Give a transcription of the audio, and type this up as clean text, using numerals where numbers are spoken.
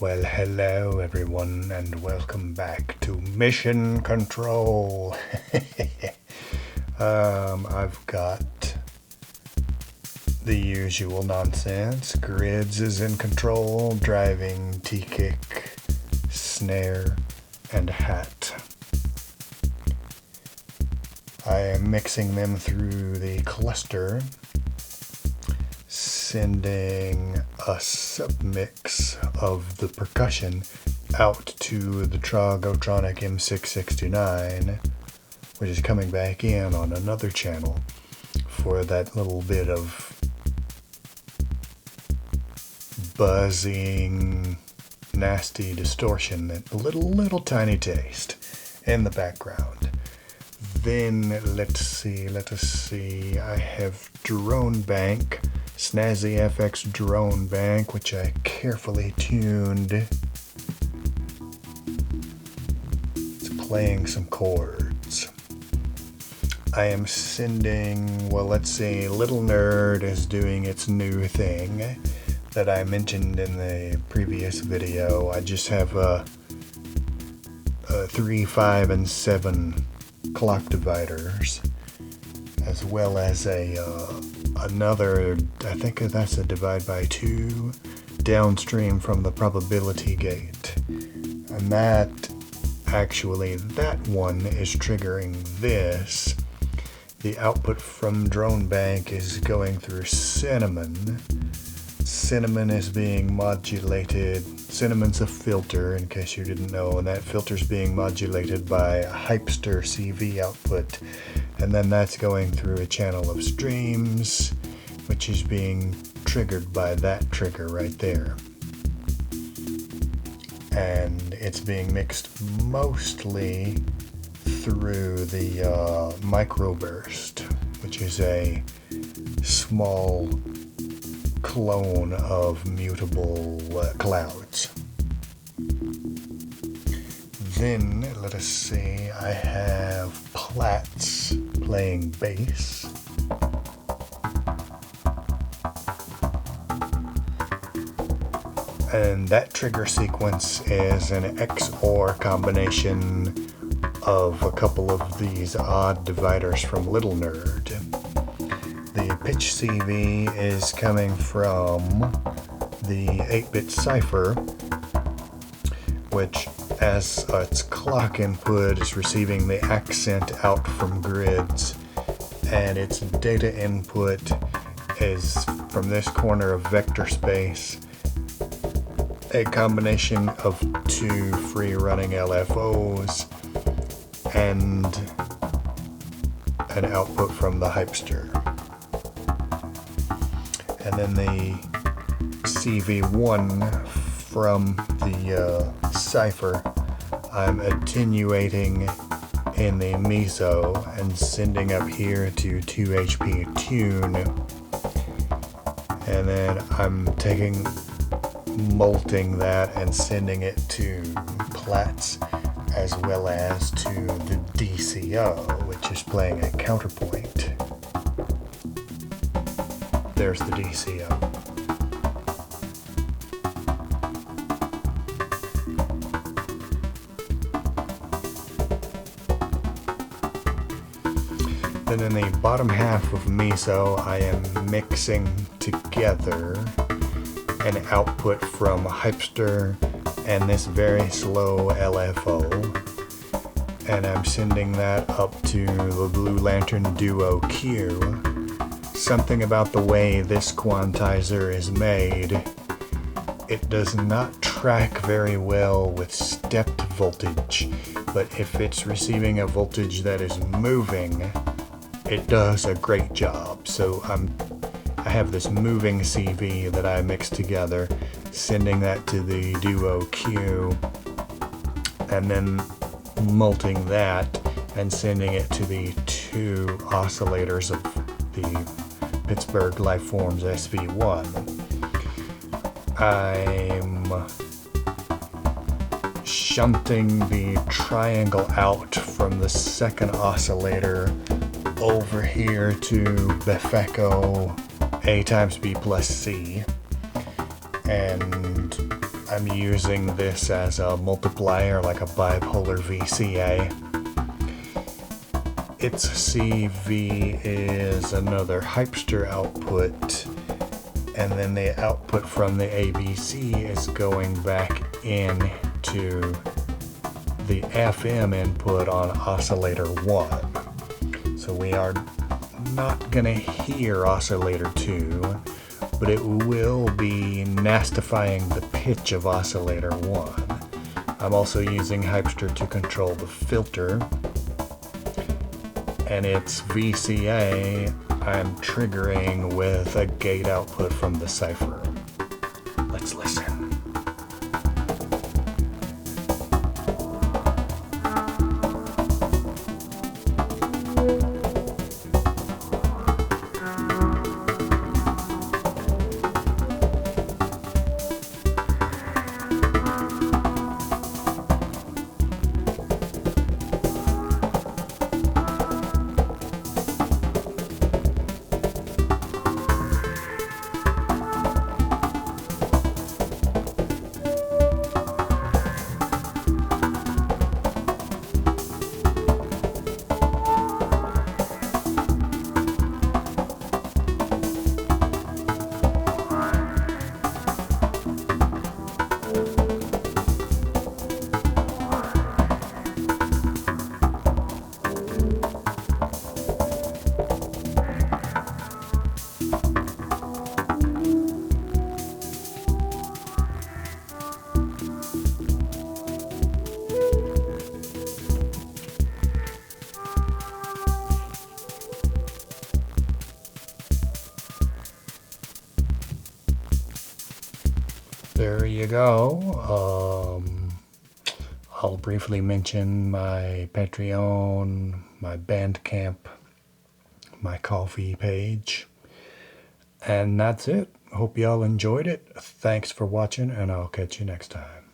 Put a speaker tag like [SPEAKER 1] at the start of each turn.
[SPEAKER 1] Well, hello everyone, and welcome back to Mission Control. I've got the usual nonsense. Grids is in control, driving, T-kick, snare, and hat. I am mixing them through the cluster, sending a submix of the percussion out to the Trogotronic M669, which is coming back in on another channel for that little bit of buzzing, nasty distortion, that little tiny taste in the background. Then let us see, I have Drone Bank, Snazzy FX Drone Bank, which I carefully tuned. It's playing some chords. I am sending, Little Nerd is doing its new thing that I mentioned in the previous video. I just have a 3, 5, and 7 clock dividers, as well as another, I think that's a divide by 2 downstream from the probability gate. And that one is triggering this. The output from Drone Bank is going through Cinnamon. Cinnamon is being modulated. Cinnamon's a filter, in case you didn't know, and that filter's being modulated by a Hypster CV output. And then that's going through a channel of streams, which is being triggered by that trigger right there. And it's being mixed mostly through the microburst, which is a small clone of mutable clouds. Then, let us see, I have Plaits playing bass. And that trigger sequence is an XOR combination of a couple of these odd dividers from Little Nerd. The pitch CV is coming from the 8-bit cipher, which, as its clock input, is receiving the accent out from grids, and its data input is from this corner of vector space, a combination of 2 free running LFOs and an output from the Hypster. And then the SV-1 from the cipher, I'm attenuating in the meso and sending up here to 2 HP tune. And then I'm molting that and sending it to Plaits, as well as to the DCO, which is playing a counterpoint. There's the DCO. Then in the bottom half of meso, I am mixing together an output from Hypster and this very slow LFO, and I'm sending that up to the Blue Lantern Duo Q. Something about the way this quantizer is made, it does not track very well with stepped voltage, but if it's receiving a voltage that is moving, it does a great job. So I have this moving CV that I mix together, sending that to the Duo Q, and then molting that and sending it to the 2 oscillators of the Pittsburgh Lifeform's SV-1. I'm shunting the triangle out from the second oscillator over here to Befeco A times B plus C, and I'm using this as a multiplier, like a bipolar VCA. Its CV is another Hypster output, and then the output from the ABC is going back into the FM input on oscillator 1. So we are not going to hear oscillator 2, but it will be nastifying the pitch of oscillator 1. I'm also using Hypster to control the filter, and its VCA I'm triggering with a gate output from the cipher. Let's listen. There you go. I'll briefly mention my Patreon, my Bandcamp, my Ko-fi page. And that's it. Hope y'all enjoyed it. Thanks for watching, and I'll catch you next time.